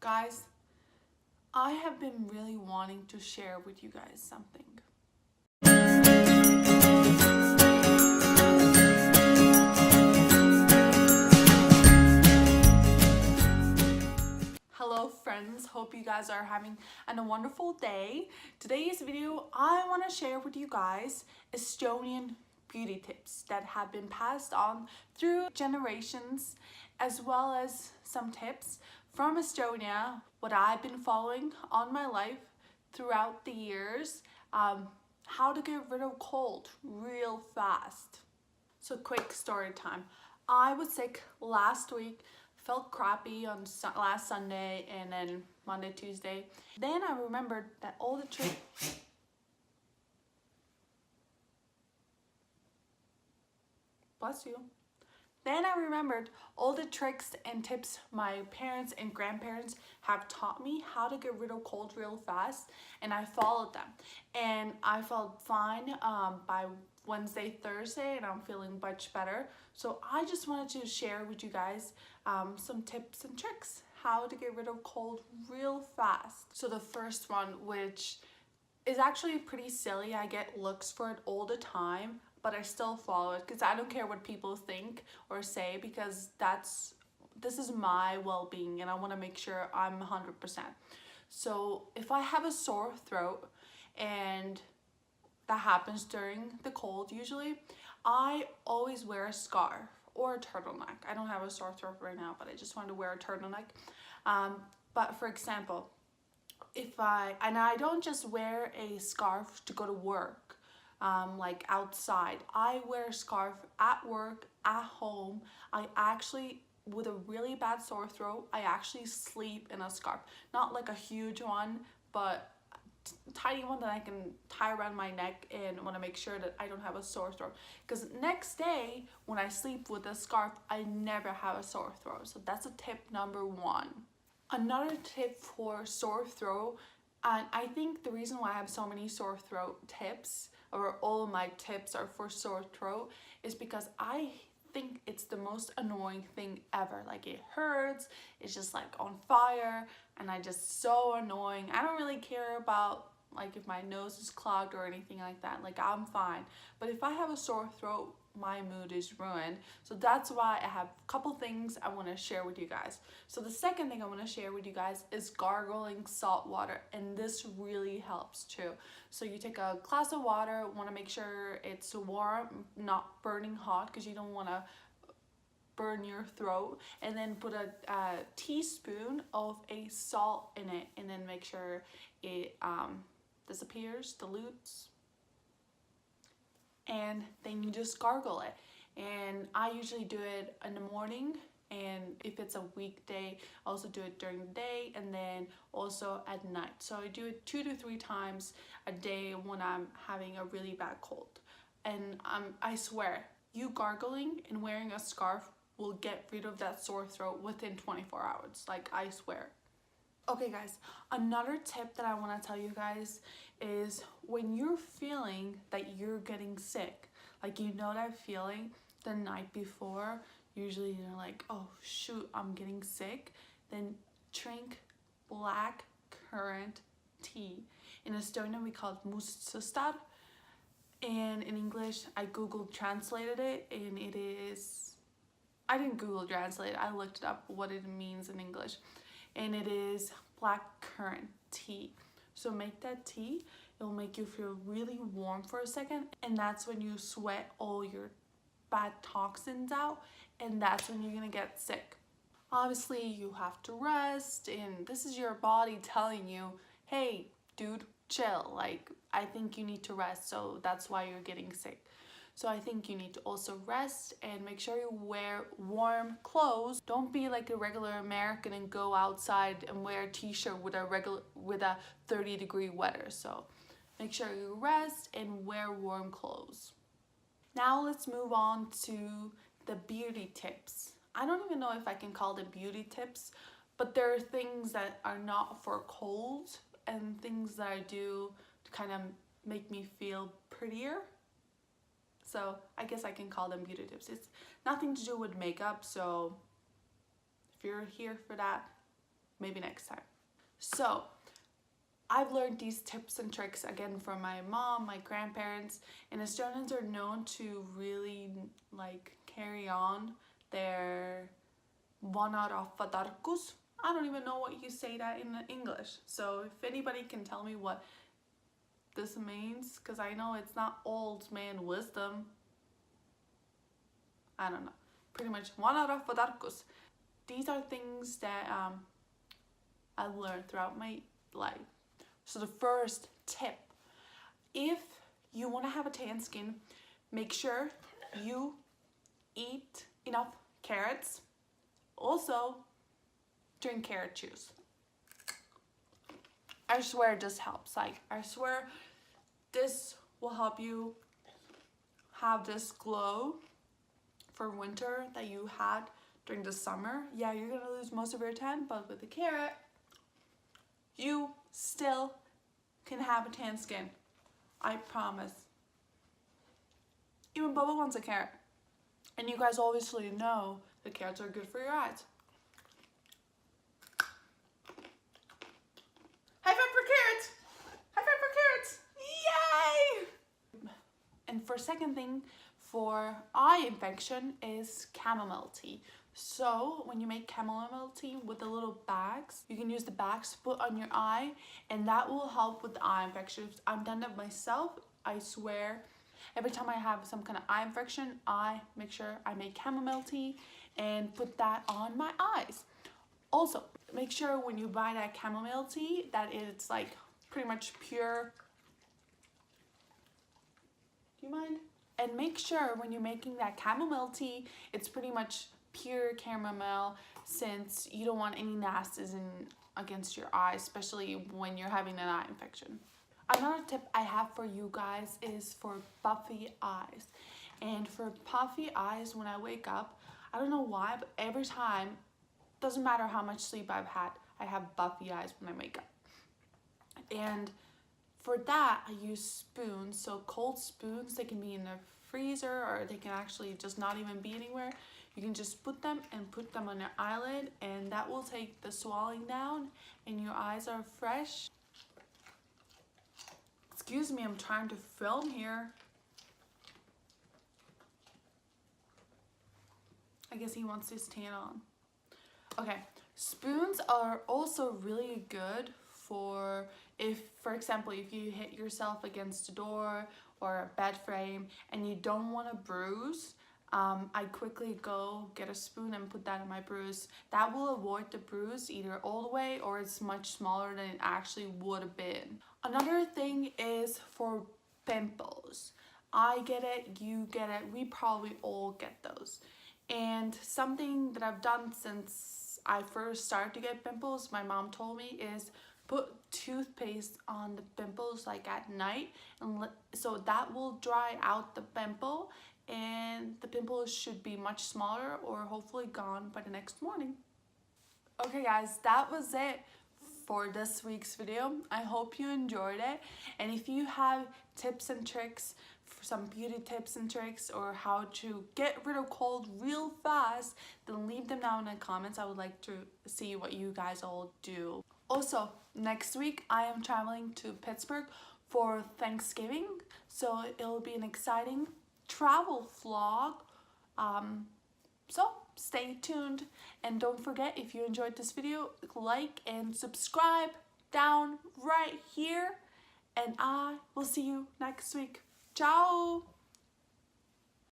Guys, I have been really wanting to share with you guys something. Hello friends, hope you guys are having a wonderful day. Today's video, I want to share with you guys Estonian beauty tips that have been passed on through generations, as well as some tips from Estonia, what I've been following on my life throughout the years, how to get rid of cold real fast. So quick story time. I was sick last week, felt crappy on last Sunday and then Monday, Tuesday. Then I remembered that all the tricks bless you. Then I remembered all the tricks and tips my parents and grandparents have taught me how to get rid of cold real fast, and I followed them. And I felt fine by Wednesday, Thursday, and I'm feeling much better. So I just wanted to share with you guys some tips and tricks how to get rid of cold real fast. So the first one, which is actually pretty silly, I get looks for it all the time, but I still follow it because I don't care what people think or say, because this is my well-being and I want to make sure I'm 100%. So if I have a sore throat, and that happens during the cold usually, I always wear a scarf or a turtleneck. I don't have a sore throat right now, but I just wanted to wear a turtleneck. But for example, I don't just wear a scarf to go to work, like outside. I wear a scarf at work, at home. I actually, with a really bad sore throat, I actually sleep in a scarf. Not like a huge one, but tiny one that I can tie around my neck, and want to make sure that I don't have a sore throat. Because next day when I sleep with a scarf, I never have a sore throat. So that's a tip number one. Another tip for sore throat, and I think the reason why I have so many sore throat tips, or all of my tips are for sore throat, is because I think it's the most annoying thing ever. Like, it hurts, it's just like on fire, and I just so annoying. I don't really care about like if my nose is clogged or anything like that. Like, I'm fine. But if I have a sore throat, my mood is ruined. So that's why I have a couple things I want to share with you guys. So the second thing I want to share with you guys is gargling salt water, and this really helps too. So you take a glass of water, want to make sure it's warm, not burning hot, because you don't want to burn your throat, and then put a teaspoon of a salt in it, and then make sure it disappears, dilutes, and then you just gargle it. And I usually do it in the morning, and if it's a weekday, I also do it during the day, and then also at night. So I do it 2 to 3 times a day when I'm having a really bad cold. And I swear, you gargling and wearing a scarf will get rid of that sore throat within 24 hours. Like, I swear. Okay guys, another tip that I want to tell you guys is when you're feeling that you're getting sick, like you know that feeling the night before, usually you're like, oh shoot, I'm getting sick, then drink black currant tea. In Estonia we call it mustustar, and in English I Google translated it, and it is, I didn't Google translate it, I looked it up what it means in English. And it is black currant tea. So make that tea, it will make you feel really warm for a second, and that's when you sweat all your bad toxins out, and that's when you're gonna get sick. Obviously you have to rest, and this is your body telling you, hey dude, chill, like I think you need to rest, so that's why you're getting sick. So I think you need to also rest and make sure you wear warm clothes. Don't be like a regular American and go outside and wear a t-shirt with a 30-degree weather. So make sure you rest and wear warm clothes. Now let's move on to the beauty tips. I don't even know if I can call them beauty tips, but there are things that are not for cold and things that I do to kind of make me feel prettier. So I guess I can call them beauty tips. It's nothing to do with makeup, so if you're here for that, maybe next time. So I've learned these tips and tricks again from my mom, my grandparents, and Estonians are known to really like carry on their vanarahva tarkus. I don't even know what you say that in English. So if anybody can tell me what this means, because I know it's not old man wisdom. I don't know. Pretty much vanarahva tarkus. These are things that I've learned throughout my life. So the first tip, if you want to have a tan skin, make sure you eat enough carrots. Also, drink carrot juice. I swear this helps. Like, I swear this will help you have this glow for winter that you had during the summer. Yeah, you're gonna lose most of your tan, but with the carrot, you still can have a tan skin. I promise. Even Bubba wants a carrot. And you guys obviously know the carrots are good for your eyes. High five for carrots! High five for carrots! Yay! And for second thing, for eye infection is chamomile tea. So when you make chamomile tea with the little bags, you can use the bags to put on your eye, and that will help with the eye infections. I've done that myself, I swear. Every time I have some kind of eye infection, I make sure I make chamomile tea and put that on my eyes. Also, make sure when you buy that chamomile tea that it's like pretty much pure. Do you mind? And make sure when you're making that chamomile tea, it's pretty much pure chamomile, since you don't want any nasties against your eyes, especially when you're having an eye infection. Another tip I have for you guys is for puffy eyes. And for puffy eyes, when I wake up, I don't know why, but every time, doesn't matter how much sleep I've had, I have puffy eyes when I wake up. And for that, I use spoons. So cold spoons, they can be in the freezer, or they can actually just not even be anywhere. You can just put them on your eyelid, and that will take the swelling down and your eyes are fresh. Excuse me, I'm trying to film here. I guess he wants his tan on. Okay, spoons are also really good for if, for example, if you hit yourself against a door or a bed frame and you don't want to bruise. I quickly go get a spoon and put that in my bruise. That will avoid the bruise either all the way, or it's much smaller than it actually would have been. Another thing is for pimples. I get it, you get it, we probably all get those. And something that I've done since I first started to get pimples, my mom told me, is put toothpaste on the pimples like at night, and so that will dry out the pimple, and the pimples should be much smaller or hopefully gone by the next morning. Okay guys, that was it for this week's video. I hope you enjoyed it, and if you have tips and tricks, for some beauty tips and tricks, or how to get rid of cold real fast, then leave them down in the comments. I would like to see what you guys all do. Also, next week I am traveling to Pittsburgh for Thanksgiving, so it'll be an exciting travel vlog. So stay tuned, and don't forget, if you enjoyed this video, like and subscribe down right here, and I will see you next week. Ciao!